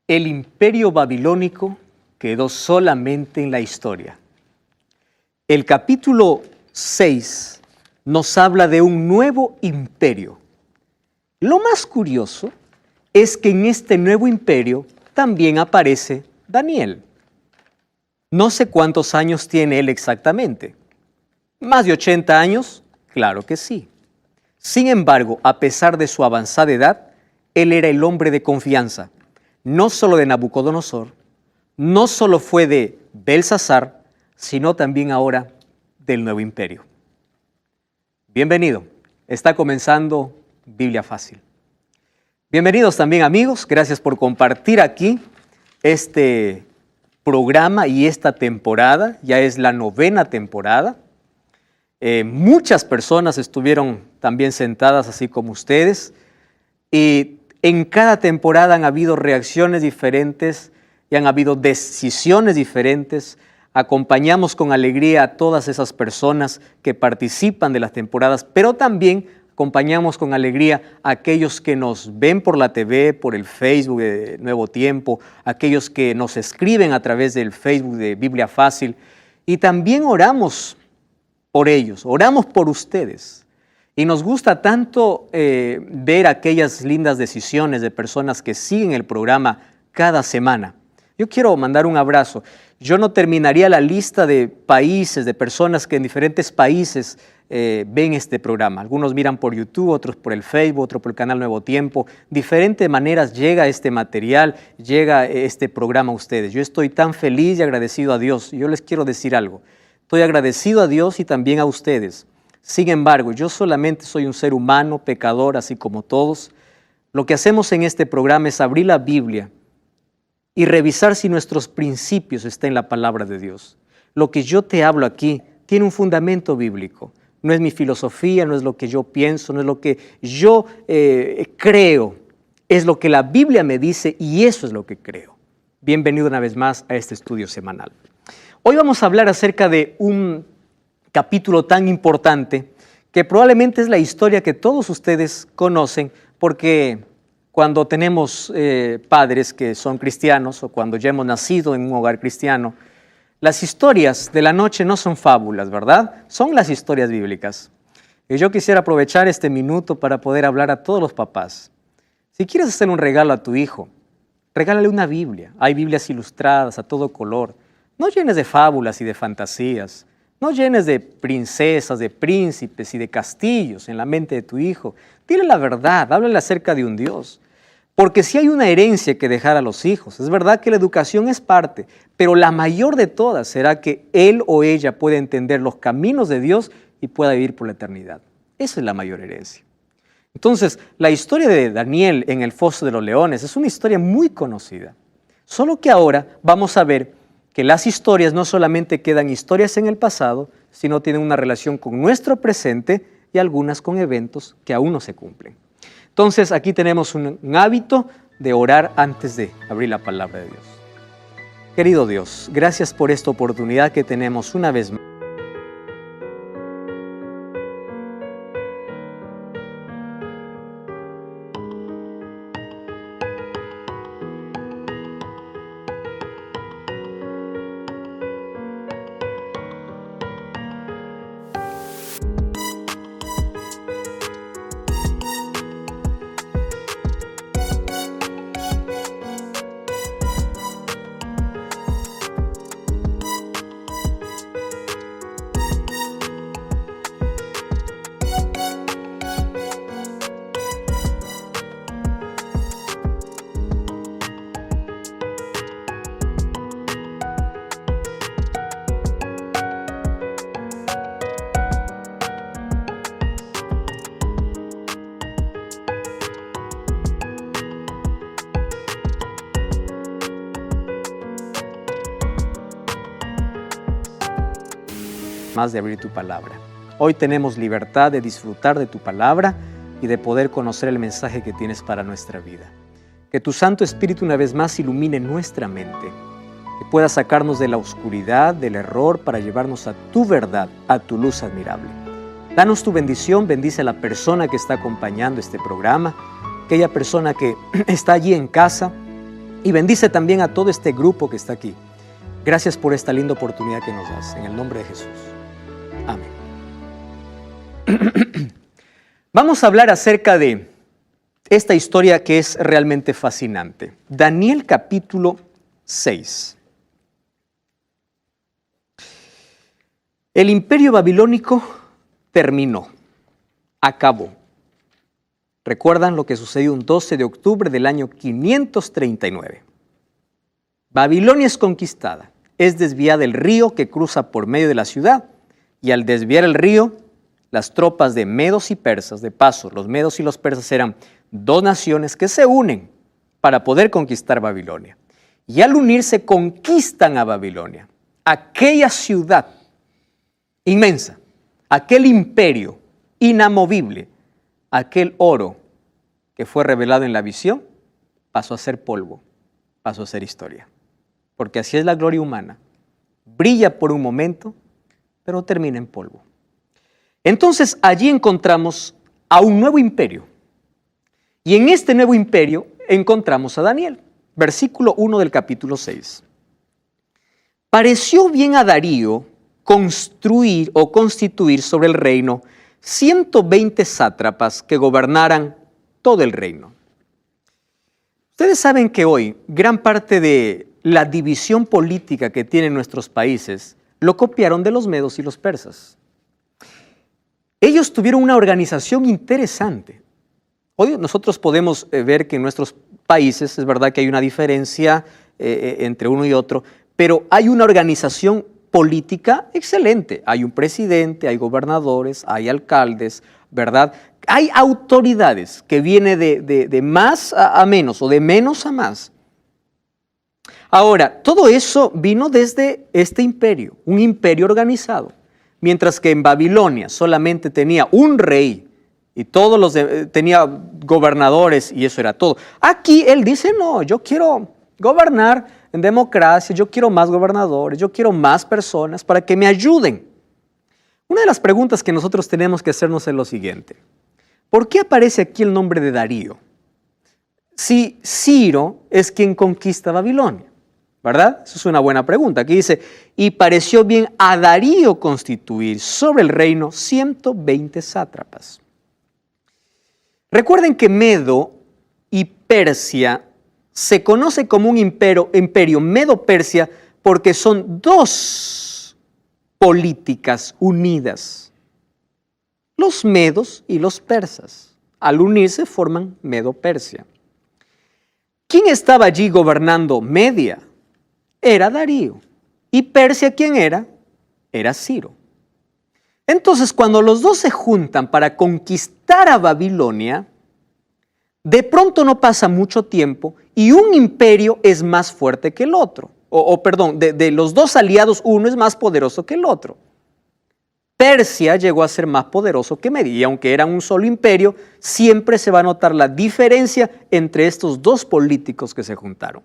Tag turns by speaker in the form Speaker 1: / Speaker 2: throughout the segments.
Speaker 1: El imperio babilónico quedó solamente en la historia. El capítulo 6 nos habla de un nuevo imperio. Lo más curioso es que en este nuevo imperio también aparece Daniel. No sé cuántos años tiene él exactamente. ¿Más de 80 años? Claro que sí. Sin embargo, a pesar de su avanzada edad, él era el hombre de confianza, no solo de Nabucodonosor, no solo fue de Belsasar, sino también ahora del nuevo imperio. Bienvenido, está comenzando Biblia Fácil. Bienvenidos también amigos, gracias por compartir aquí este programa y esta temporada, ya es la 9ª temporada. Muchas personas estuvieron también sentadas así como ustedes y en cada temporada han habido reacciones diferentes y han habido decisiones diferentes. Acompañamos con alegría a todas esas personas que participan de las temporadas, pero también acompañamos con alegría a aquellos que nos ven por la TV, por el Facebook de Nuevo Tiempo, aquellos que nos escriben a través del Facebook de Biblia Fácil, y también oramos por ellos, oramos por ustedes. Y nos gusta tanto ver aquellas lindas decisiones de personas que siguen el programa cada semana. Yo quiero mandar un abrazo. Yo no terminaría la lista de países, de personas que en diferentes países ven este programa. Algunos miran por YouTube, otros por el Facebook, otros por el canal Nuevo Tiempo. Diferentes maneras llega este material, llega este programa a ustedes. Yo estoy tan feliz y agradecido a Dios. Yo les quiero decir algo. Estoy agradecido a Dios y también a ustedes. Sin embargo, yo solamente soy un ser humano, pecador, así como todos. Lo que hacemos en este programa es abrir la Biblia y revisar si nuestros principios están en la palabra de Dios. Lo que yo te hablo aquí tiene un fundamento bíblico. No es mi filosofía, no es lo que yo pienso, no es lo que yo creo. Es lo que la Biblia me dice y eso es lo que creo. Bienvenido una vez más a este estudio semanal. Hoy vamos a hablar acerca de un capítulo tan importante que probablemente es la historia que todos ustedes conocen porque cuando tenemos padres que son cristianos o cuando ya hemos nacido en un hogar cristiano, las historias de la noche no son fábulas, ¿verdad? Son las historias bíblicas. Y yo quisiera aprovechar este minuto para poder hablar a todos los papás. Si quieres hacer un regalo a tu hijo, regálale una Biblia. Hay Biblias ilustradas a todo color. No llenes de fábulas y de fantasías. No llenes de princesas, de príncipes y de castillos en la mente de tu hijo. Dile la verdad, háblale acerca de un Dios. Porque si hay una herencia que dejar a los hijos, es verdad que la educación es parte, pero la mayor de todas será que él o ella pueda entender los caminos de Dios y pueda vivir por la eternidad. Esa es la mayor herencia. Entonces, la historia de Daniel en el foso de los leones es una historia muy conocida. Solo que ahora vamos a ver que las historias no solamente quedan historias en el pasado, sino tienen una relación con nuestro presente y algunas con eventos que aún no se cumplen. Entonces, aquí tenemos un hábito de orar antes de abrir la palabra de Dios. Querido Dios, gracias por esta oportunidad que tenemos una vez más. Más de abrir tu palabra. Hoy tenemos libertad de disfrutar de tu palabra y de poder conocer el mensaje que tienes para nuestra vida. Que tu Santo Espíritu una vez más ilumine nuestra mente, que pueda sacarnos de la oscuridad, del error, para llevarnos a tu verdad, a tu luz admirable. Danos tu bendición, bendice a la persona que está acompañando este programa, aquella persona que está allí en casa y bendice también a todo este grupo que está aquí. Gracias por esta linda oportunidad que nos das, en el nombre de Jesús. Amén. Vamos a hablar acerca de esta historia que es realmente fascinante. Daniel capítulo 6. El imperio babilónico terminó, acabó. ¿Recuerdan lo que sucedió un 12 de octubre del año 539? Babilonia es conquistada, es desviada el río que cruza por medio de la ciudad, y al desviar el río, las tropas de medos y persas, de paso, los medos y los persas eran dos naciones que se unen para poder conquistar Babilonia. Y al unirse conquistan a Babilonia, aquella ciudad inmensa, aquel imperio inamovible, aquel oro que fue revelado en la visión, pasó a ser polvo, pasó a ser historia. Porque así es la gloria humana. Brilla por un momento, pero termina en polvo. Entonces allí encontramos a un nuevo imperio. Y en este nuevo imperio encontramos a Daniel. Versículo 1 del capítulo 6. Pareció bien a Darío construir o constituir sobre el reino 120 sátrapas que gobernaran todo el reino. Ustedes saben que hoy gran parte de la división política que tienen nuestros países lo copiaron de los medos y los persas. Ellos tuvieron una organización interesante. Hoy nosotros podemos ver que en nuestros países es verdad que hay una diferencia entre uno y otro, pero hay una organización política excelente. Hay un presidente, hay gobernadores, hay alcaldes, ¿verdad? Hay autoridades que vienen de más a menos o de menos a más. Ahora, todo eso vino desde este imperio, un imperio organizado. Mientras que en Babilonia solamente tenía un rey y todos los tenía gobernadores y eso era todo. Aquí él dice, no, yo quiero gobernar en democracia, yo quiero más gobernadores, yo quiero más personas para que me ayuden. Una de las preguntas que nosotros tenemos que hacernos es lo siguiente. ¿Por qué aparece aquí el nombre de Darío? Si Ciro es quien conquista Babilonia, ¿verdad? Eso es una buena pregunta. Aquí dice, y pareció bien a Darío constituir sobre el reino 120 sátrapas. Recuerden que Medo y Persia se conoce como un imperio Medo-Persia porque son dos políticas unidas. Los medos y los persas, al unirse forman Medo-Persia. ¿Quién estaba allí gobernando Media? Era Darío. ¿Y Persia quién era? Era Ciro. Entonces, cuando los dos se juntan para conquistar a Babilonia, de pronto no pasa mucho tiempo y un imperio es más fuerte que el otro. De los dos aliados, uno es más poderoso que el otro. Persia llegó a ser más poderoso que Media, y aunque eran un solo imperio, siempre se va a notar la diferencia entre estos dos políticos que se juntaron.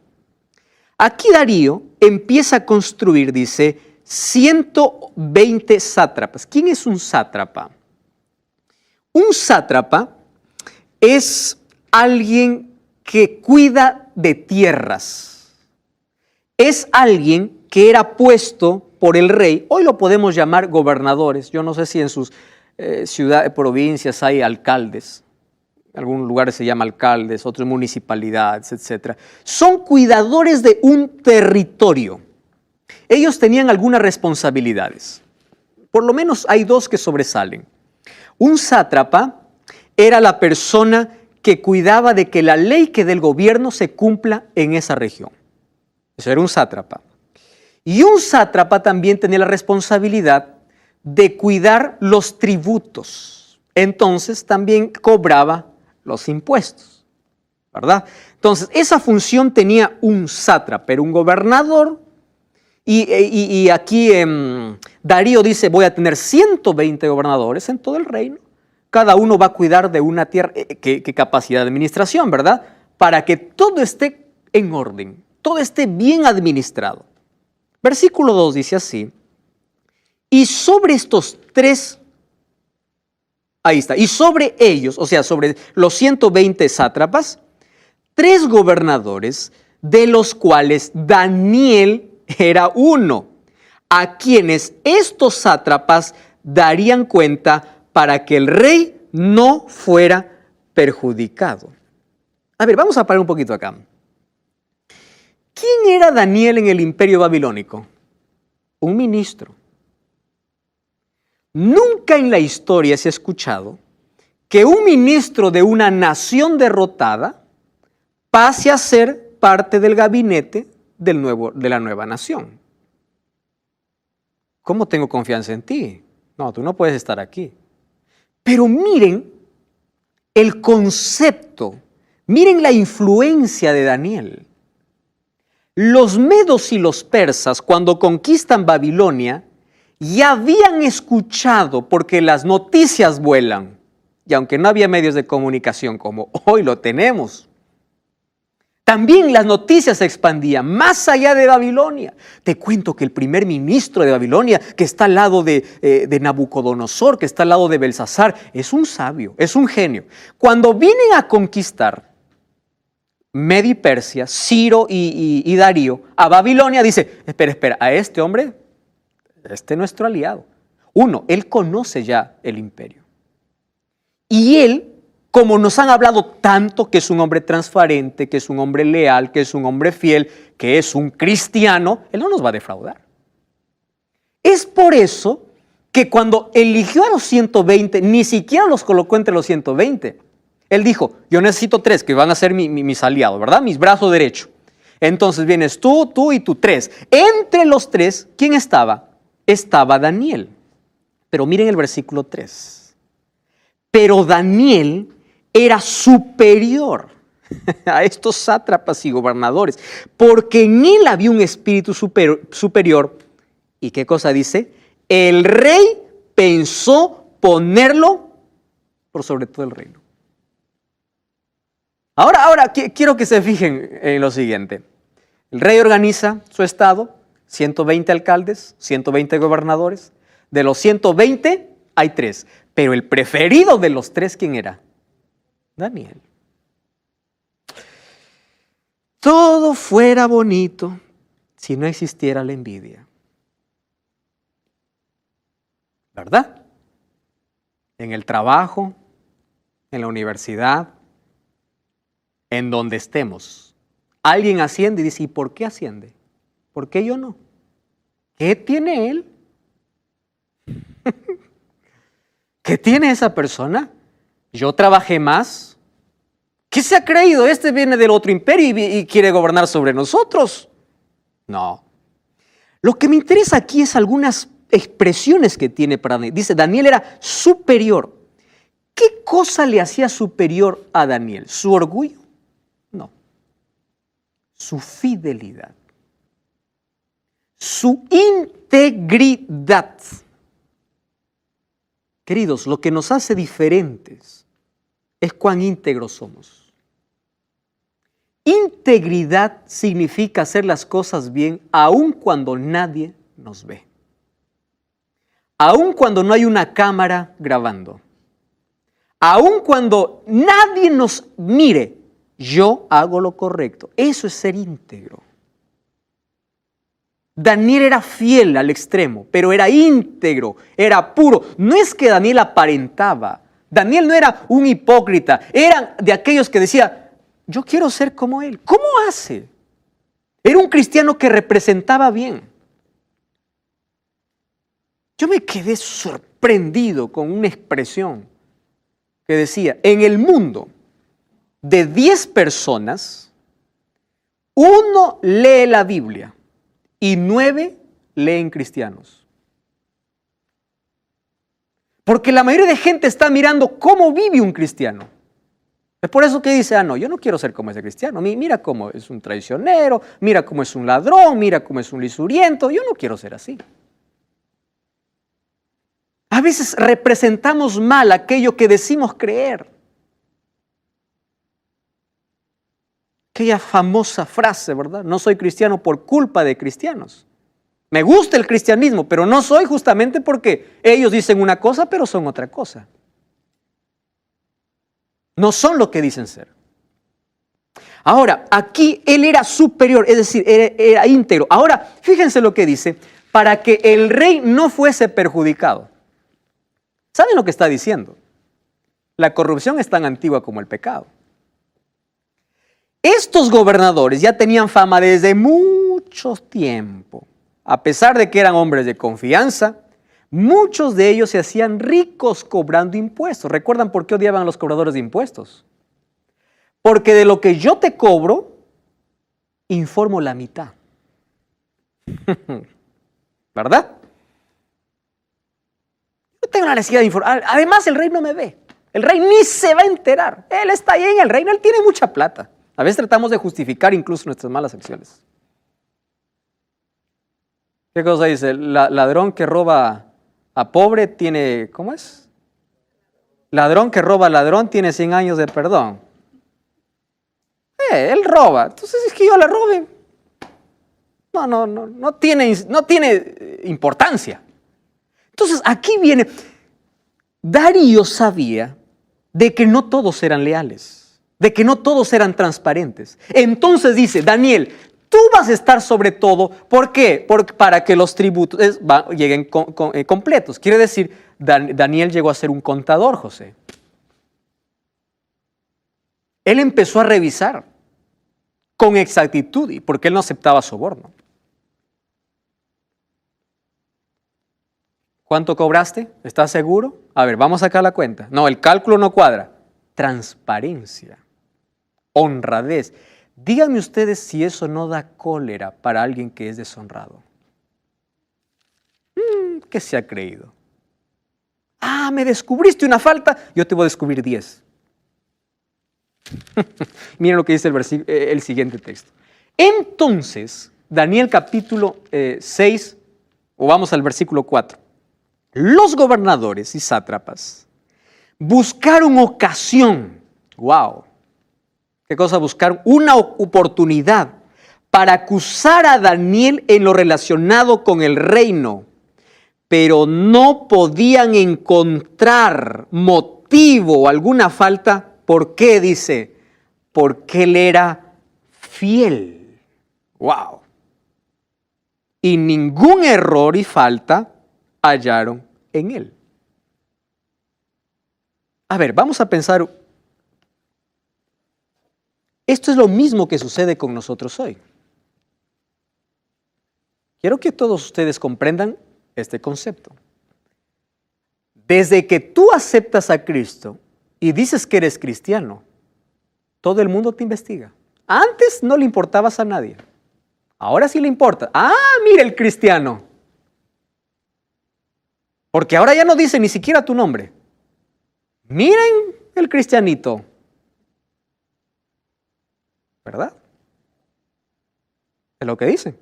Speaker 1: Aquí Darío empieza a construir, dice, 120 sátrapas. ¿Quién es un sátrapa? Un sátrapa es alguien que cuida de tierras. Es alguien que era puesto por el rey. Hoy lo podemos llamar gobernadores. Yo no sé si en sus ciudades, provincias hay alcaldes. En algunos lugares se llama alcaldes, otros municipalidades, etc. Son cuidadores de un territorio. Ellos tenían algunas responsabilidades. Por lo menos hay dos que sobresalen. Un sátrapa era la persona que cuidaba de que la ley que del gobierno se cumpla en esa región. Eso era un sátrapa. Y un sátrapa también tenía la responsabilidad de cuidar los tributos. Entonces también cobraba los impuestos, ¿verdad? Entonces esa función tenía un sátrapa, era un gobernador. Y aquí Darío dice, voy a tener 120 gobernadores en todo el reino. Cada uno va a cuidar de una tierra, qué capacidad de administración, ¿verdad? Para que todo esté en orden, todo esté bien administrado. Versículo 2 dice así, y sobre estos tres, ahí está, y sobre ellos, o sea, sobre los 120 sátrapas, 3 gobernadores de los cuales Daniel era uno, a quienes estos sátrapas darían cuenta para que el rey no fuera perjudicado. A ver, vamos a parar un poquito acá. ¿Quién era Daniel en el imperio babilónico? Un ministro. Nunca en la historia se ha escuchado que un ministro de una nación derrotada pase a ser parte del gabinete de la nueva nación. ¿Cómo tengo confianza en ti? No, tú no puedes estar aquí. Pero miren el concepto, miren la influencia de Daniel. Los medos y los persas, cuando conquistan Babilonia, ya habían escuchado, porque las noticias vuelan, y aunque no había medios de comunicación como hoy lo tenemos, también las noticias se expandían más allá de Babilonia. Te cuento que el primer ministro de Babilonia, que está al lado de Nabucodonosor, que está al lado de Belsasar, es un sabio, es un genio. Cuando vienen a conquistar Media y Persia, Ciro y Darío, a Babilonia, dice, espera, a este hombre, este es nuestro aliado. Uno, él conoce ya el imperio. Y él, como nos han hablado tanto que es un hombre transparente, que es un hombre leal, que es un hombre fiel, que es un cristiano, él no nos va a defraudar. Es por eso que cuando eligió a los 120, ni siquiera los colocó entre los 120. Él dijo, yo necesito 3 que van a ser mis aliados, ¿verdad? Mis brazos derechos. Entonces vienes tú y tú 3. Entre los 3, ¿quién estaba? Estaba Daniel. Pero miren el versículo 3. Pero Daniel era superior a estos sátrapas y gobernadores, porque en él había un espíritu superior. ¿Y qué cosa dice? El rey pensó ponerlo por sobre todo el reino. Ahora quiero que se fijen en lo siguiente. El rey organiza su estado, 120 alcaldes, 120 gobernadores. De los 120 hay 3, pero el preferido de los 3, ¿quién era? Daniel. Todo fuera bonito si no existiera la envidia. ¿Verdad? En el trabajo, en la universidad, en donde estemos. Alguien asciende y dice, ¿y por qué asciende? ¿Por qué yo no? ¿Qué tiene él? ¿Qué tiene esa persona? Yo trabajé más. ¿Qué se ha creído? Este viene del otro imperio y quiere gobernar sobre nosotros. No. Lo que me interesa aquí es algunas expresiones que tiene para Daniel. Dice, Daniel era superior. ¿Qué cosa le hacía superior a Daniel? ¿Su orgullo? No. Su fidelidad. Su integridad. Queridos, lo que nos hace diferentes es cuán íntegros somos. Integridad significa hacer las cosas bien aun cuando nadie nos ve. Aun cuando no hay una cámara grabando. Aun cuando nadie nos mire, yo hago lo correcto. Eso es ser íntegro. Daniel era fiel al extremo, pero era íntegro, era puro. No es que Daniel aparentaba. Daniel no era un hipócrita. Era de aquellos que decía, yo quiero ser como él. ¿Cómo hace? Era un cristiano que representaba bien. Yo me quedé sorprendido con una expresión que decía, en el mundo de 10 personas, 1 lee la Biblia y 9 leen cristianos. Porque la mayoría de gente está mirando cómo vive un cristiano. Es por eso que dice, no, yo no quiero ser como ese cristiano. Mira cómo es un traicionero, mira cómo es un ladrón, mira cómo es un lisuriento. Yo no quiero ser así. A veces representamos mal aquello que decimos creer. Aquella famosa frase, ¿verdad? No soy cristiano por culpa de cristianos. Me gusta el cristianismo, pero no soy justamente porque ellos dicen una cosa, pero son otra cosa. No son lo que dicen ser. Ahora, aquí él era superior, es decir, era íntegro. Ahora, fíjense lo que dice, para que el rey no fuese perjudicado. ¿Saben lo que está diciendo? La corrupción es tan antigua como el pecado. Estos gobernadores ya tenían fama desde mucho tiempo. A pesar de que eran hombres de confianza, muchos de ellos se hacían ricos cobrando impuestos. ¿Recuerdan por qué odiaban a los cobradores de impuestos? Porque de lo que yo te cobro, informo la mitad. ¿Verdad? No tengo la necesidad de informar. Además, el rey no me ve. El rey ni se va a enterar. Él está ahí en el reino, él tiene mucha plata. A veces tratamos de justificar incluso nuestras malas acciones. ¿Qué cosa dice? Ladrón que roba a pobre tiene, ¿cómo es? Ladrón que roba a ladrón tiene 100 años de perdón. Él roba. Entonces es que yo le robe. No tiene importancia. Entonces aquí viene. Darío sabía de que no todos eran leales, de que no todos eran transparentes. Entonces dice, Daniel, tú vas a estar sobre todo. ¿Por qué? Para que los tributos lleguen completos. Quiere decir, Daniel llegó a ser un contador, José. Él empezó a revisar con exactitud y porque él no aceptaba soborno. ¿Cuánto cobraste? ¿Estás seguro? A ver, vamos a sacar la cuenta. No, el cálculo no cuadra. Transparencia, honradez. Díganme ustedes si eso no da cólera para alguien que es deshonrado. ¿Qué se ha creído? Me descubriste una falta, yo te voy a descubrir 10. Miren lo que dice el siguiente texto. Entonces, Daniel capítulo 6, o vamos al versículo 4. Los gobernadores y sátrapas buscaron ocasión. ¡Wow! ¿Qué cosa buscaron? Una oportunidad para acusar a Daniel en lo relacionado con el reino, pero no podían encontrar motivo o alguna falta. ¿Por qué? Dice, porque él era fiel. ¡Wow! Y ningún error y falta hallaron en él. A ver, vamos a pensar. Esto es lo mismo que sucede con nosotros hoy. Quiero que todos ustedes comprendan este concepto. Desde que tú aceptas a Cristo y dices que eres cristiano, todo el mundo te investiga. Antes no le importabas a nadie. Ahora sí le importa. Mira el cristiano. Porque ahora ya no dice ni siquiera tu nombre. Miren el cristianito. ¿Verdad? Es lo que dicen.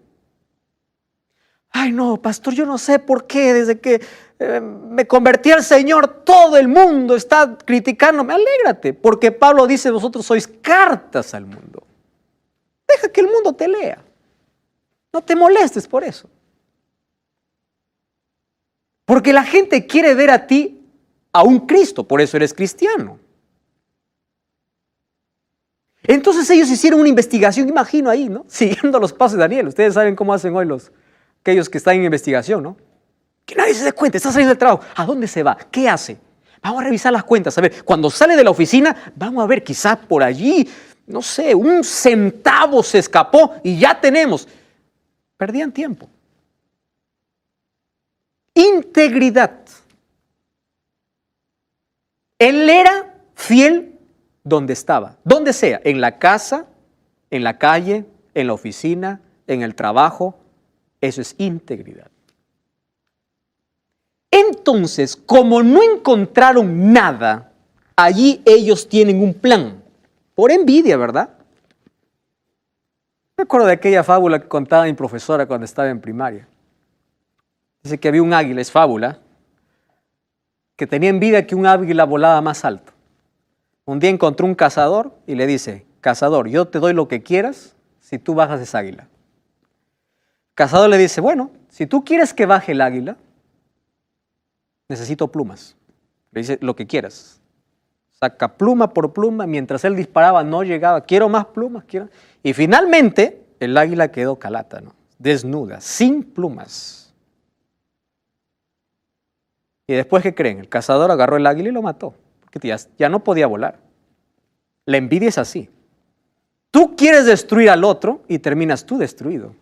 Speaker 1: Ay, no, pastor, yo no sé por qué desde que me convertí al Señor, todo el mundo está criticándome. Alégrate, porque Pablo dice, vosotros sois cartas al mundo. Deja que el mundo te lea. No te molestes por eso. Porque la gente quiere ver a ti a un Cristo, por eso eres cristiano. Entonces ellos hicieron una investigación, imagino ahí, ¿no? Siguiendo los pasos de Daniel. Ustedes saben cómo hacen hoy aquellos que están en investigación, ¿no? Que nadie se dé cuenta, está saliendo del trabajo. ¿A dónde se va? ¿Qué hace? Vamos a revisar las cuentas. A ver, cuando sale de la oficina, vamos a ver, quizás por allí, no sé, 1 centavo se escapó y ya tenemos. Perdían tiempo. Integridad. Él era fiel donde estaba, donde sea, en la casa, en la calle, en la oficina, en el trabajo. Eso es integridad. Entonces, como no encontraron nada, allí ellos tienen un plan, por envidia, ¿verdad? Me acuerdo de aquella fábula que contaba mi profesora cuando estaba en primaria. Dice que había un águila, es fábula, que tenía envidia que un águila volaba más alto. Un día encontró un cazador y le dice, cazador, yo te doy lo que quieras si tú bajas esa águila. El cazador le dice, bueno, si tú quieres que baje el águila, necesito plumas. Le dice, lo que quieras. Saca pluma por pluma, mientras él disparaba no llegaba, quiero más plumas, quiero. Y finalmente el águila quedó calata, ¿no? Desnuda, sin plumas. Y después, ¿qué creen? El cazador agarró el águila y lo mató, porque ya no podía volar. La envidia es así. Tú quieres destruir al otro y terminas tú destruido.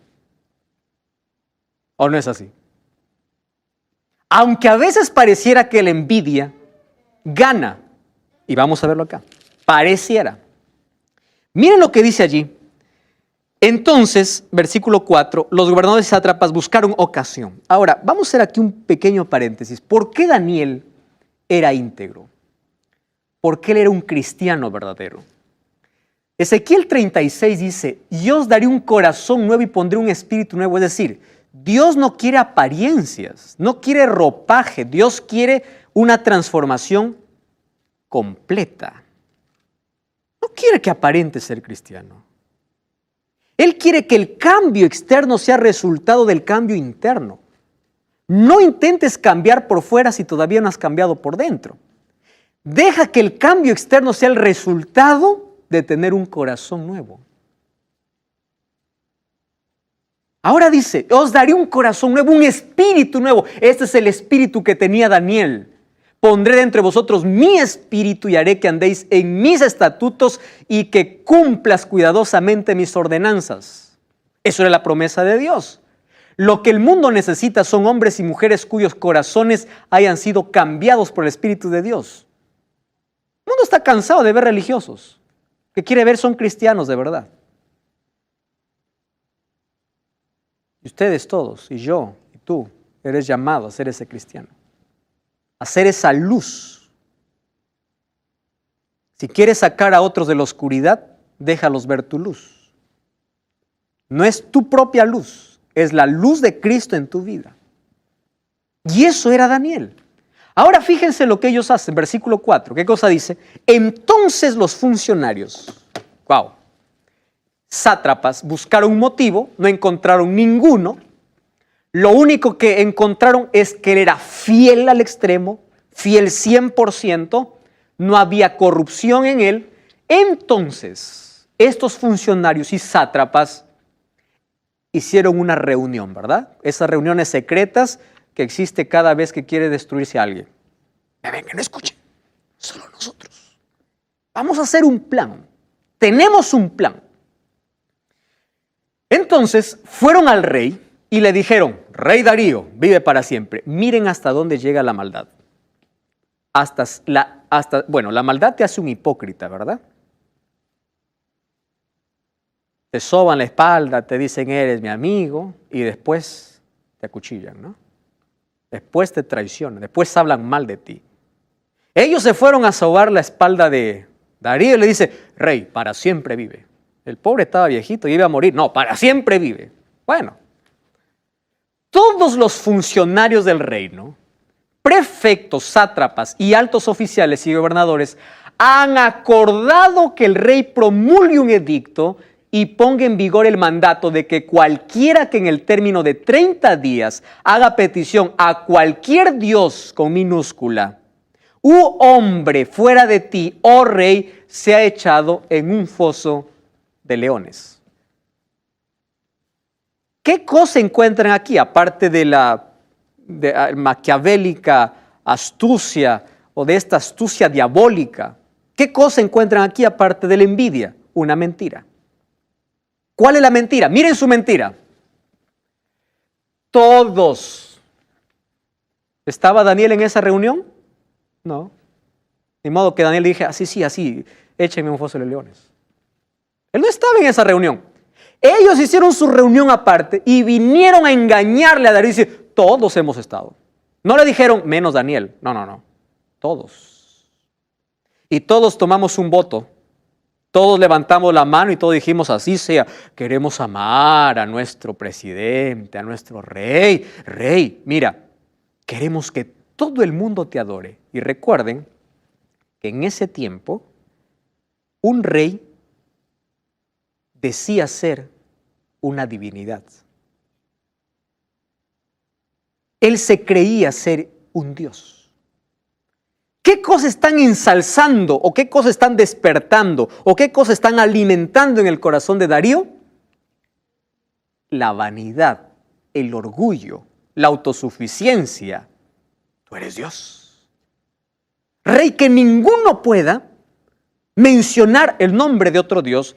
Speaker 1: ¿O no es así? Aunque a veces pareciera que la envidia gana, y vamos a verlo acá, pareciera. Miren lo que dice allí. Entonces, versículo 4, los gobernadores y sátrapas buscaron ocasión. Ahora, vamos a hacer aquí un pequeño paréntesis. ¿Por qué Daniel era íntegro? ¿Por qué él era un cristiano verdadero? Ezequiel 36 dice, yo os daré un corazón nuevo y pondré un espíritu nuevo. Es decir, Dios no quiere apariencias, no quiere ropaje, Dios quiere una transformación completa. No quiere que aparente ser cristiano. Él quiere que el cambio externo sea resultado del cambio interno. No intentes cambiar por fuera si todavía no has cambiado por dentro. Deja que el cambio externo sea el resultado de tener un corazón nuevo. Ahora dice, os daré un corazón nuevo, un espíritu nuevo. Este es el espíritu que tenía Daniel. Pondré de entre vosotros mi espíritu y haré que andéis en mis estatutos y que cumplas cuidadosamente mis ordenanzas. Eso era la promesa de Dios. Lo que el mundo necesita son hombres y mujeres cuyos corazones hayan sido cambiados por el Espíritu de Dios. El mundo está cansado de ver religiosos. Lo que quiere ver son cristianos de verdad. Y ustedes todos, y yo, y tú, eres llamado a ser ese cristiano. A ser esa luz. Si quieres sacar a otros de la oscuridad, déjalos ver tu luz. No es tu propia luz, es la luz de Cristo en tu vida. Y eso era Daniel. Ahora fíjense lo que ellos hacen, versículo 4. ¿Qué cosa dice? Entonces los funcionarios, sátrapas, buscaron un motivo, no encontraron ninguno. Lo único que encontraron es que él era fiel al extremo, fiel 100%, no había corrupción en él. Entonces, estos funcionarios y sátrapas hicieron una reunión, ¿verdad? Esas reuniones secretas que existe cada vez que quiere destruirse a alguien. Ven, que no escuchen, solo nosotros. Vamos a hacer un plan, tenemos un plan. Entonces, fueron al rey y le dijeron, Rey Darío, vive para siempre. Miren hasta dónde llega la maldad. La maldad te hace un hipócrita, ¿verdad? Te soban la espalda, te dicen eres mi amigo y después te acuchillan, ¿no? Después te traicionan, después hablan mal de ti. Ellos se fueron a sobar la espalda de Darío y le dice, Rey, para siempre vive. El pobre estaba viejito y iba a morir. No, para siempre vive. Bueno. Todos los funcionarios del reino, prefectos, sátrapas y altos oficiales y gobernadores han acordado que el rey promulgue un edicto y ponga en vigor el mandato de que cualquiera que en el término de 30 días haga petición a cualquier dios con minúscula u hombre fuera de ti, oh rey, sea echado en un foso de leones. ¿Qué cosa encuentran aquí, aparte de la maquiavélica astucia o de esta astucia diabólica? ¿Qué cosa encuentran aquí aparte de la envidia? Una mentira. ¿Cuál es la mentira? Miren su mentira. Todos. ¿Estaba Daniel en esa reunión? No. De modo que Daniel dije, así, échenme un foso de leones. Él no estaba en esa reunión. Ellos hicieron su reunión aparte y vinieron a engañarle a Darío y decir, todos hemos estado. No le dijeron, menos Daniel. No. Todos. Y todos tomamos un voto. Todos levantamos la mano y todos dijimos, así sea, queremos amar a nuestro presidente, a nuestro rey. Rey, mira, queremos que todo el mundo te adore. Y recuerden que en ese tiempo, un rey decía ser una divinidad. Él se creía ser un dios. ¿Qué cosas están ensalzando o qué cosas están despertando o qué cosas están alimentando en el corazón de Darío? La vanidad, el orgullo, la autosuficiencia. Tú eres Dios. Rey, que ninguno pueda mencionar el nombre de otro Dios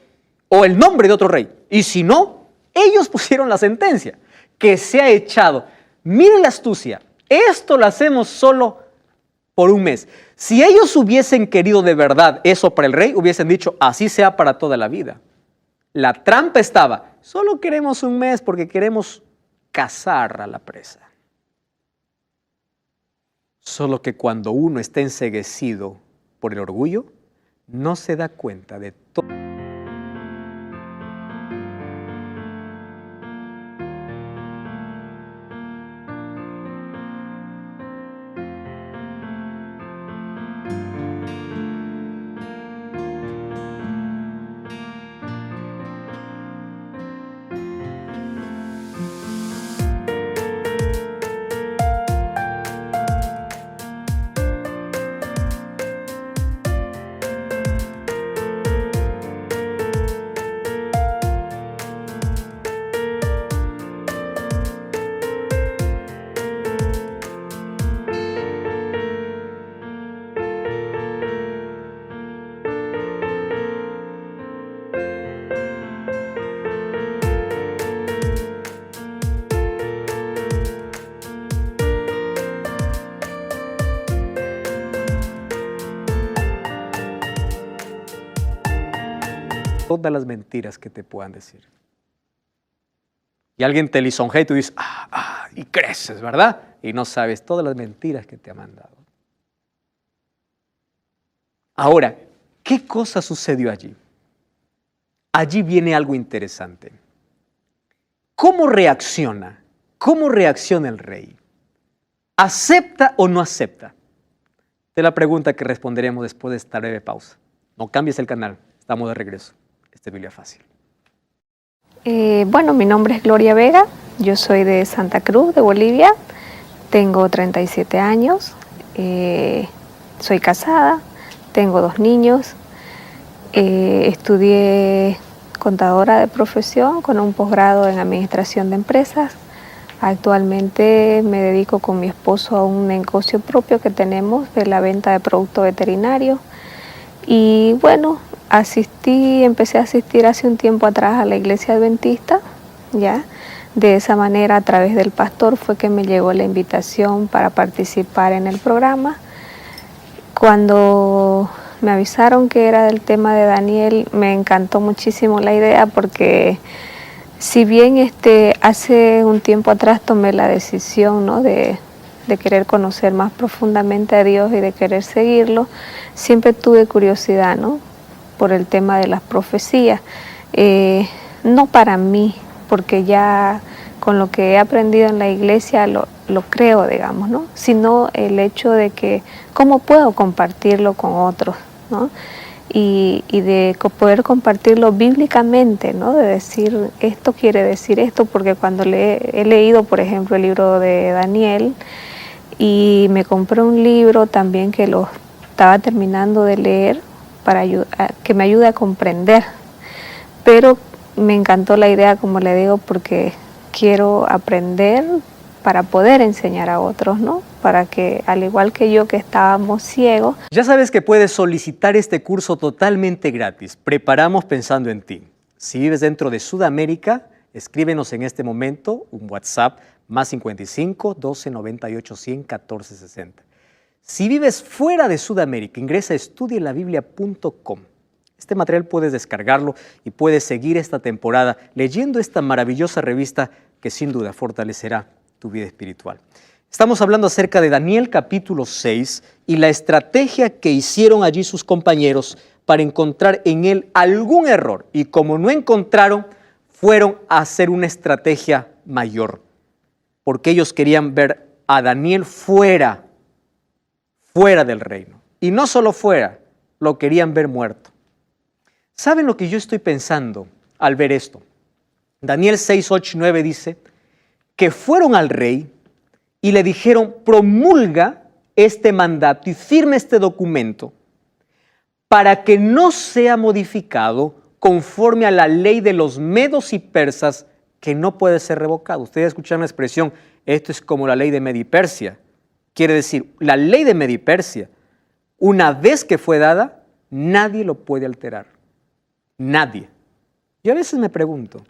Speaker 1: o el nombre de otro rey. Y si no, ellos pusieron la sentencia, que se ha echado. Miren la astucia, esto lo hacemos solo por un mes. Si ellos hubiesen querido de verdad eso para el rey, hubiesen dicho, así sea para toda la vida. La trampa estaba, solo queremos un mes porque queremos cazar a la presa. Solo que cuando uno está enceguecido por el orgullo, no se da cuenta de todo. Todas las mentiras que te puedan decir. Y alguien te lisonjea y tú dices, y creces, ¿verdad? Y no sabes todas las mentiras que te ha mandado. Ahora, ¿qué cosa sucedió allí? Allí viene algo interesante. ¿Cómo reacciona? ¿Cómo reacciona el rey? ¿Acepta o no acepta? Esta es la pregunta que responderemos después de esta breve pausa. No cambies el canal, estamos de regreso. Este es Biblia Fácil.
Speaker 2: Bueno, mi nombre es Gloria Vega, yo soy de Santa Cruz, de Bolivia, tengo 37 años, soy casada, tengo 2 niños, estudié contadora de profesión con un posgrado en administración de empresas. Actualmente me dedico con mi esposo a un negocio propio que tenemos de la venta de productos veterinarios y bueno, empecé a asistir hace un tiempo atrás a la iglesia adventista, ya. De esa manera, a través del pastor, fue que me llegó la invitación para participar en el programa. Cuando me avisaron que era del tema de Daniel, me encantó muchísimo la idea porque si bien hace un tiempo atrás tomé la decisión, ¿no?, de querer conocer más profundamente a Dios y de querer seguirlo, siempre tuve curiosidad, ¿no?, por el tema de las profecías, no para mí, porque ya con lo que he aprendido en la iglesia lo creo, digamos, ¿no?, sino el hecho de que cómo puedo compartirlo con otros, ¿no?, y de poder compartirlo bíblicamente, ¿no?, de decir esto quiere decir esto, porque cuando he leído, por ejemplo, el libro de Daniel y me compré un libro también que lo estaba terminando de leer, para que me ayude a comprender, pero me encantó la idea, como le digo, porque quiero aprender para poder enseñar a otros, ¿no? Para que, al igual que yo que estábamos ciegos.
Speaker 1: Ya sabes que puedes solicitar este curso totalmente gratis. Preparamos pensando en ti. Si vives dentro de Sudamérica, escríbenos en este momento un WhatsApp más 55 12 98 100 14 60. Si vives fuera de Sudamérica, ingresa a estudielabiblia.com. Este material puedes descargarlo y puedes seguir esta temporada leyendo esta maravillosa revista que sin duda fortalecerá tu vida espiritual. Estamos hablando acerca de Daniel capítulo 6 y la estrategia que hicieron allí sus compañeros para encontrar en él algún error. Y como no encontraron, fueron a hacer una estrategia mayor, porque ellos querían ver a Daniel fuera del reino. Y no solo fuera, lo querían ver muerto. ¿Saben lo que yo estoy pensando al ver esto? Daniel 6, 8 y 9 dice que fueron al rey y le dijeron, promulga este mandato y firme este documento para que no sea modificado conforme a la ley de los medos y persas, que no puede ser revocado. Ustedes escucharon la expresión, esto es como la ley de Media y Persia. Quiere decir, la ley de Media y Persia, una vez que fue dada, nadie lo puede alterar. Nadie. Yo a veces me pregunto,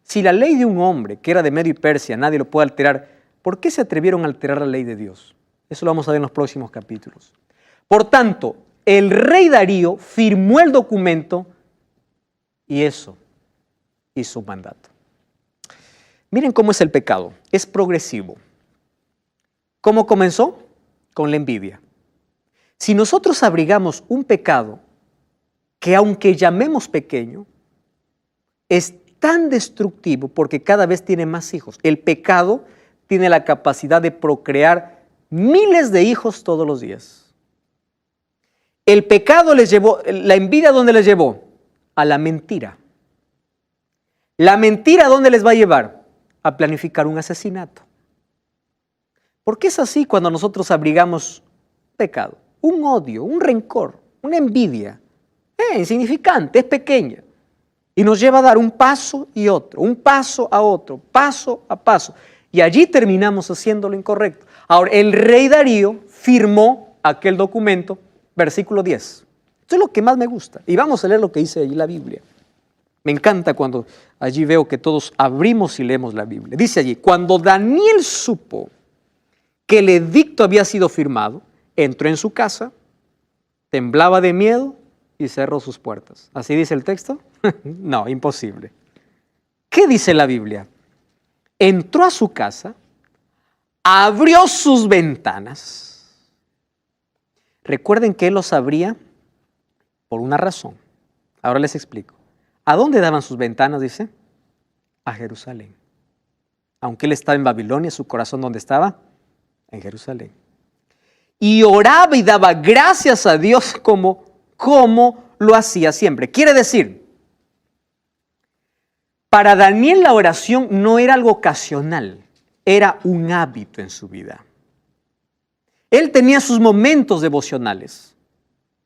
Speaker 1: si la ley de un hombre que era de Media y Persia nadie lo puede alterar, ¿por qué se atrevieron a alterar la ley de Dios? Eso lo vamos a ver en los próximos capítulos. Por tanto, el rey Darío firmó el documento y eso hizo un mandato. Miren cómo es el pecado. Es progresivo. ¿Cómo comenzó? Con la envidia. Si nosotros abrigamos un pecado que, aunque llamemos pequeño, es tan destructivo porque cada vez tiene más hijos. El pecado tiene la capacidad de procrear miles de hijos todos los días. El pecado les llevó, la envidia, ¿dónde les llevó? A la mentira. ¿La mentira dónde les va a llevar? A planificar un asesinato. ¿Por qué es así cuando nosotros abrigamos pecado? Un odio, un rencor, una envidia. Insignificante, es pequeña. Y nos lleva a dar un paso y otro, un paso a otro, paso a paso. Y allí terminamos haciendo lo incorrecto. Ahora, el rey Darío firmó aquel documento, versículo 10. Esto es lo que más me gusta. Y vamos a leer lo que dice allí la Biblia. Me encanta cuando allí veo que todos abrimos y leemos la Biblia. Dice allí, cuando Daniel supo que el edicto había sido firmado, entró en su casa, temblaba de miedo y cerró sus puertas. ¿Así dice el texto? No, imposible. ¿Qué dice la Biblia? Entró a su casa, abrió sus ventanas. Recuerden que él los abría por una razón. Ahora les explico. ¿A dónde daban sus ventanas, dice? A Jerusalén. Aunque él estaba en Babilonia, su corazón, ¿dónde estaba? En Jerusalén. Y oraba y daba gracias a Dios como lo hacía siempre. Quiere decir, para Daniel la oración no era algo ocasional, era un hábito en su vida. Él tenía sus momentos devocionales,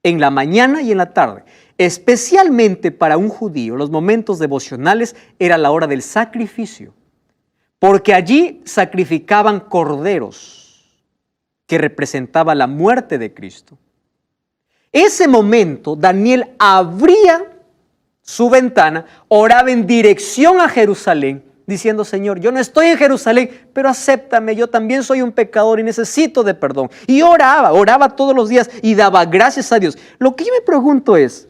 Speaker 1: en la mañana y en la tarde. Especialmente para un judío, los momentos devocionales era la hora del sacrificio, porque allí sacrificaban corderos, que representaba la muerte de Cristo. Ese momento, Daniel abría su ventana, oraba en dirección a Jerusalén, diciendo, Señor, yo no estoy en Jerusalén, pero acéptame, yo también soy un pecador y necesito de perdón. Y oraba todos los días y daba gracias a Dios. Lo que yo me pregunto es,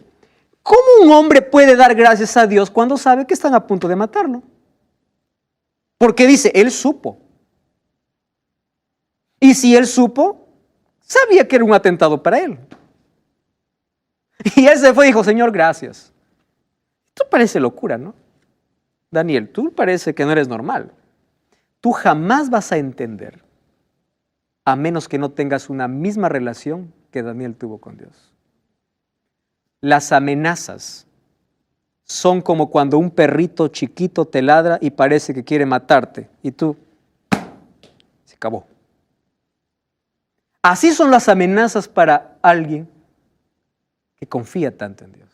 Speaker 1: ¿cómo un hombre puede dar gracias a Dios cuando sabe que están a punto de matarlo? Porque dice, él supo. Y si él supo, sabía que era un atentado para él. Y él se fue y dijo, Señor, gracias. Esto parece locura, ¿no? Daniel, tú parece que no eres normal. Tú jamás vas a entender, a menos que no tengas una misma relación que Daniel tuvo con Dios. Las amenazas son como cuando un perrito chiquito te ladra y parece que quiere matarte. Y tú, se acabó. Así son las amenazas para alguien que confía tanto en Dios.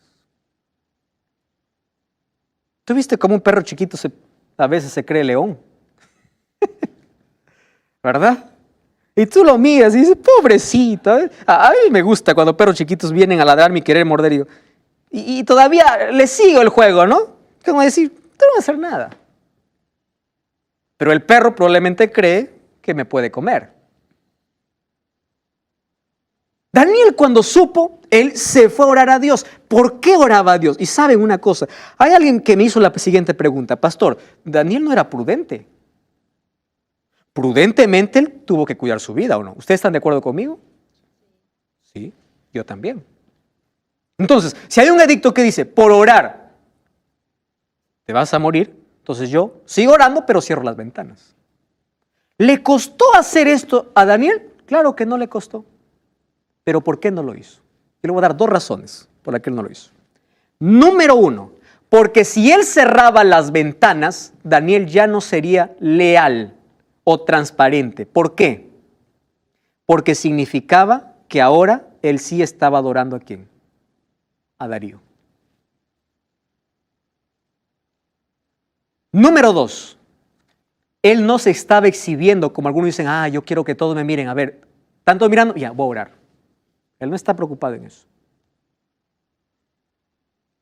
Speaker 1: ¿Tú viste cómo un perro chiquito a veces se cree león? ¿Verdad? Y tú lo miras y dices, pobrecito. A mí me gusta cuando perros chiquitos vienen a ladrarme y querer morder. Y todavía les sigo el juego, ¿no? Como decir, tú no vas a hacer nada. Pero el perro probablemente cree que me puede comer. Daniel, cuando supo, él se fue a orar a Dios. ¿Por qué oraba a Dios? Y saben una cosa, hay alguien que me hizo la siguiente pregunta, pastor, Daniel no era prudente. Prudentemente él tuvo que cuidar su vida, ¿o no? ¿Ustedes están de acuerdo conmigo? Sí, yo también. Entonces, si hay un edicto que dice, por orar, te vas a morir, entonces yo sigo orando, pero cierro las ventanas. ¿Le costó hacer esto a Daniel? Claro que no le costó. Pero ¿por qué no lo hizo? Yo le voy a dar 2 razones por las que él no lo hizo. Número 1, porque si él cerraba las ventanas, Daniel ya no sería leal o transparente. ¿Por qué? porque significaba que ahora él sí estaba adorando ¿a quién? A Darío. Número 2, él no se estaba exhibiendo como algunos dicen, yo quiero que todos me miren, a ver, tanto mirando, ya, voy a orar. Él no está preocupado en eso.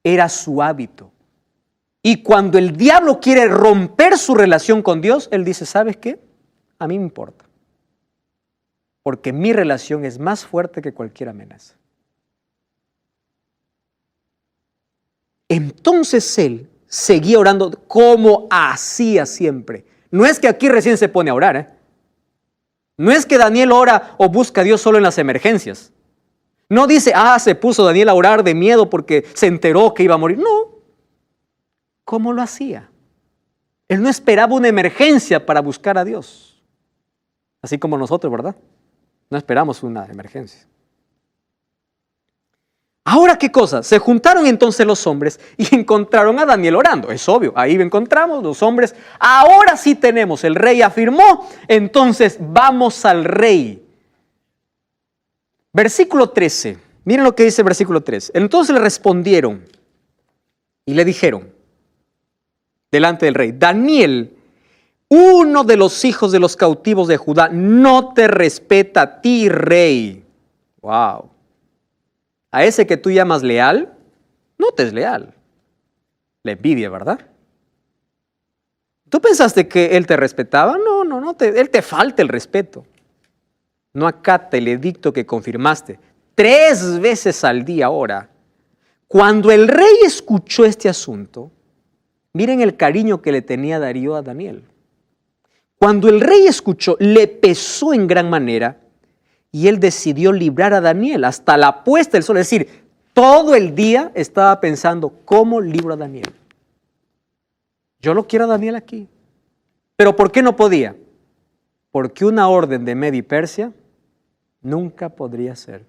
Speaker 1: Era su hábito. Y cuando el diablo quiere romper su relación con Dios, él dice, ¿sabes qué? A mí me importa. Porque mi relación es más fuerte que cualquier amenaza. Entonces él seguía orando como hacía siempre. No es que aquí recién se pone a orar, No es que Daniel ora o busca a Dios solo en las emergencias. No dice, se puso Daniel a orar de miedo porque se enteró que iba a morir. No. ¿Cómo lo hacía? Él no esperaba una emergencia para buscar a Dios. Así como nosotros, ¿verdad? No esperamos una emergencia. Ahora, ¿qué cosa? Se juntaron entonces los hombres y encontraron a Daniel orando. Es obvio, ahí encontramos los hombres. Ahora sí tenemos, el rey afirmó, entonces vamos al rey. Versículo 13, miren lo que dice el versículo 13. Entonces le respondieron y le dijeron delante del rey, Daniel, uno de los hijos de los cautivos de Judá, no te respeta a ti, rey. Wow. A ese que tú llamas leal, no te es leal. La envidia, ¿verdad? ¿Tú pensaste que él te respetaba? No, él te falta el respeto. No acata el edicto que confirmaste 3 veces al día ahora. Cuando el rey escuchó este asunto, miren el cariño que le tenía Darío a Daniel. Cuando el rey escuchó, le pesó en gran manera y él decidió librar a Daniel hasta la puesta del sol. Es decir, todo el día estaba pensando, ¿cómo libro a Daniel? Yo lo quiero a Daniel aquí. ¿Pero por qué no podía? Porque una orden de Media y Persia nunca podría ser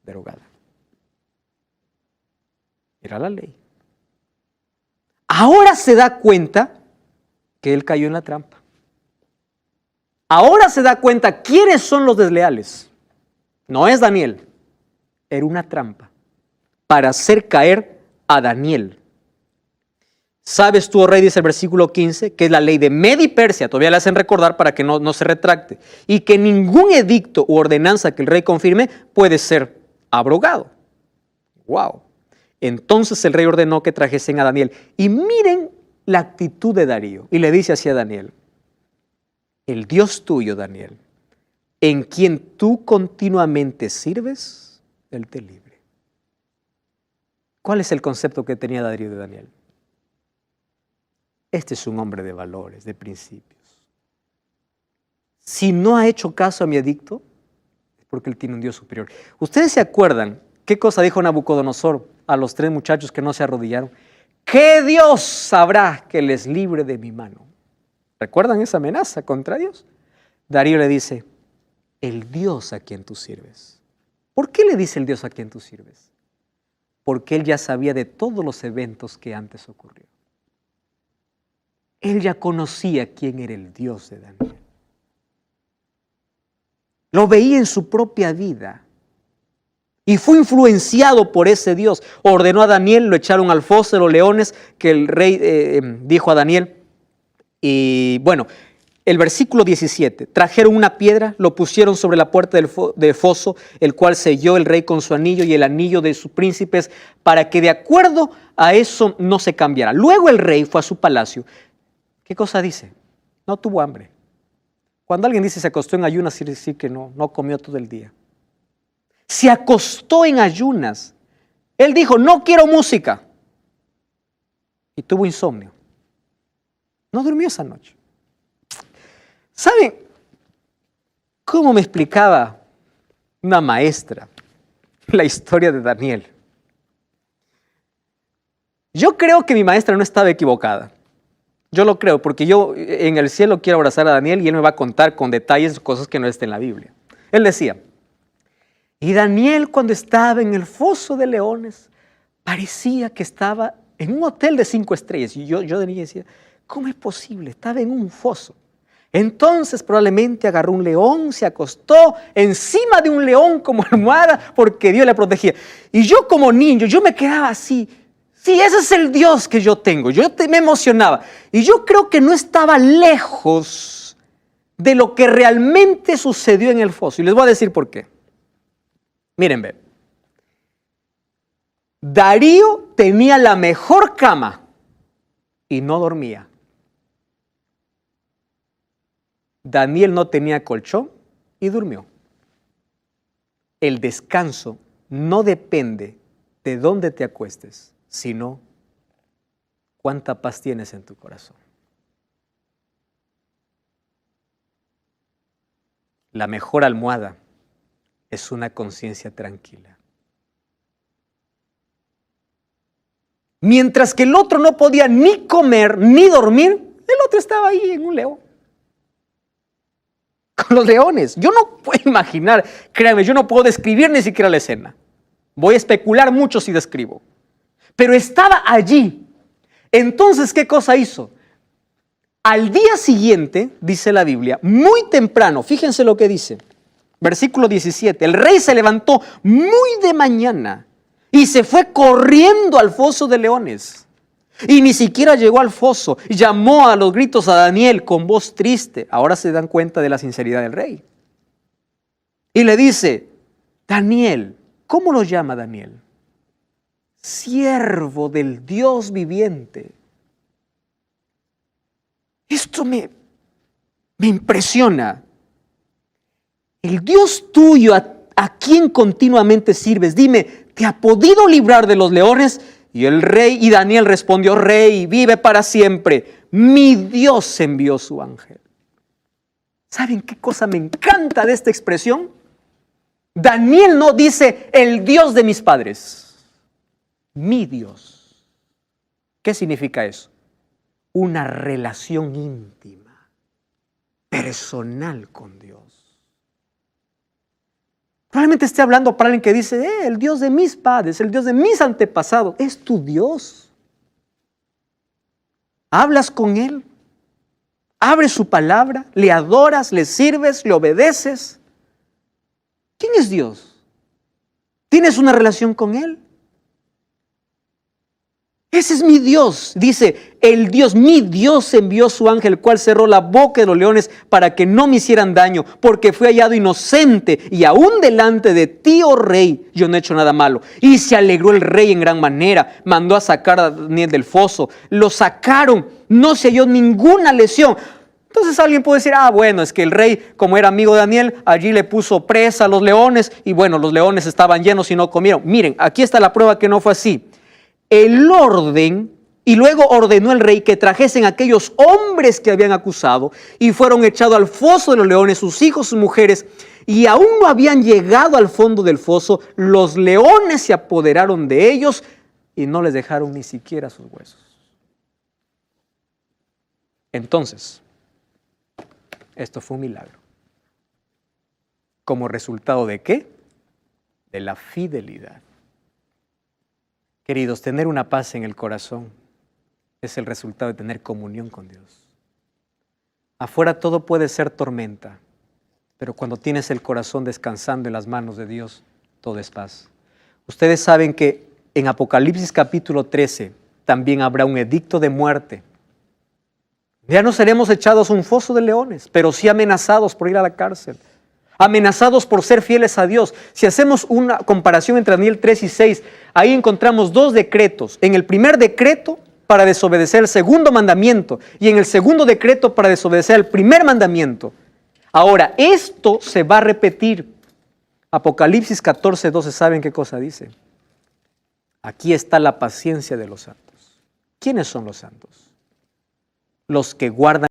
Speaker 1: derogada. Era la ley. Ahora se da cuenta que él cayó en la trampa. Ahora se da cuenta quiénes son los desleales. No es Daniel. Era una trampa para hacer caer a Daniel. ¿Sabes tú, oh rey, dice el versículo 15, que es la ley de Media y Persia? Todavía le hacen recordar para que no se retracte. Y que ningún edicto u ordenanza que el rey confirme puede ser abrogado. ¡Wow! Entonces el rey ordenó que trajesen a Daniel. Y miren la actitud de Darío. Y le dice así a Daniel, el Dios tuyo, Daniel, en quien tú continuamente sirves, Él te libre. ¿Cuál es el concepto que tenía Darío de Daniel? Este es un hombre de valores, de principios. Si no ha hecho caso a mi edicto, es porque él tiene un Dios superior. ¿Ustedes se acuerdan qué cosa dijo Nabucodonosor a los 3 muchachos que no se arrodillaron? ¿Qué Dios sabrá que les libre de mi mano? ¿Recuerdan esa amenaza contra Dios? Darío le dice, el Dios a quien tú sirves. ¿Por qué le dice el Dios a quien tú sirves? Porque él ya sabía de todos los eventos que antes ocurrieron. Él ya conocía quién era el Dios de Daniel. Lo veía en su propia vida. Y fue influenciado por ese Dios. Ordenó a Daniel, lo echaron al foso de los leones, que el rey dijo a Daniel. Y bueno, el versículo 17, trajeron una piedra, lo pusieron sobre la puerta del foso, el cual selló el rey con su anillo y el anillo de sus príncipes, para que de acuerdo a eso no se cambiara. Luego el rey fue a su palacio. ¿Qué cosa dice? No tuvo hambre. Cuando alguien dice se acostó en ayunas, quiere decir que no comió todo el día. Se acostó en ayunas. Él dijo, no quiero música. Y tuvo insomnio. No durmió esa noche. ¿Saben cómo me explicaba una maestra la historia de Daniel? Yo creo que mi maestra no estaba equivocada. Yo lo creo, porque yo en el cielo quiero abrazar a Daniel y él me va a contar con detalles cosas que no están en la Biblia. Él decía, y Daniel cuando estaba en el foso de leones, parecía que estaba en un hotel de 5 estrellas. Y yo de niño decía, ¿cómo es posible? Estaba en un foso. Entonces probablemente agarró un león, se acostó encima de un león como almohada porque Dios le protegía. Y yo como niño, yo me quedaba así. Sí, ese es el Dios que yo tengo. Me emocionaba. Y yo creo que no estaba lejos de lo que realmente sucedió en el foso. Y les voy a decir por qué. Miren, ve. Darío tenía la mejor cama y no dormía. Daniel no tenía colchón y durmió. El descanso no depende de dónde te acuestes, sino cuánta paz tienes en tu corazón. La mejor almohada es una conciencia tranquila. Mientras que el otro no podía ni comer ni dormir, el otro estaba ahí en un león. Con los leones. Yo no puedo imaginar, créanme, yo no puedo describir ni siquiera la escena. Voy a especular mucho si describo. Pero estaba allí. Entonces, ¿qué cosa hizo? Al día siguiente, dice la Biblia, muy temprano, fíjense lo que dice, versículo 17, el rey se levantó muy de mañana y se fue corriendo al foso de leones. Y ni siquiera llegó al foso, llamó a los gritos a Daniel con voz triste. Ahora se dan cuenta de la sinceridad del rey. Y le dice, Daniel, ¿cómo lo llama Daniel? Siervo del Dios viviente. Esto me impresiona. El Dios tuyo a quien continuamente sirves, dime, ¿te ha podido librar de los leones? Y el rey, y Daniel respondió, Rey, vive para siempre. Mi Dios envió su ángel. ¿Saben qué cosa me encanta de esta expresión? Daniel no dice el Dios de mis padres. Mi Dios. ¿Qué significa eso? Una relación íntima, personal con Dios. Probablemente esté hablando para alguien que dice, el Dios de mis padres, el Dios de mis antepasados, es tu Dios. Hablas con Él, abres su palabra, le adoras, le sirves, le obedeces. ¿Quién es Dios? ¿Tienes una relación con Él? Ese es mi Dios, dice el Dios, mi Dios envió su ángel, el cual cerró la boca de los leones para que no me hicieran daño, porque fui hallado inocente y aún delante de ti, oh rey, yo no he hecho nada malo. Y se alegró el rey en gran manera, mandó a sacar a Daniel del foso, lo sacaron, no se halló ninguna lesión. Entonces alguien puede decir, bueno, es que el rey, como era amigo de Daniel, allí le puso presa a los leones y bueno, los leones estaban llenos y no comieron. Miren, aquí está la prueba que no fue así. El orden, y luego ordenó el rey que trajesen aquellos hombres que habían acusado y fueron echados al foso de los leones, sus hijos, sus mujeres, y aún no habían llegado al fondo del foso, los leones se apoderaron de ellos y no les dejaron ni siquiera sus huesos. Entonces, esto fue un milagro. ¿Como resultado de qué? De la fidelidad. Queridos, tener una paz en el corazón es el resultado de tener comunión con Dios. Afuera todo puede ser tormenta, pero cuando tienes el corazón descansando en las manos de Dios, todo es paz. Ustedes saben que en Apocalipsis capítulo 13 también habrá un edicto de muerte. Ya no seremos echados a un foso de leones, pero sí amenazados por ir a la cárcel. Amenazados por ser fieles a Dios. Si hacemos una comparación entre Daniel 3 y 6, ahí encontramos dos decretos. En el primer decreto, para desobedecer el segundo mandamiento, y en el segundo decreto, para desobedecer el primer mandamiento. Ahora, esto se va a repetir. Apocalipsis 14, 12, ¿saben qué cosa dice? Aquí está la paciencia de los santos. ¿Quiénes son los santos? Los que guardan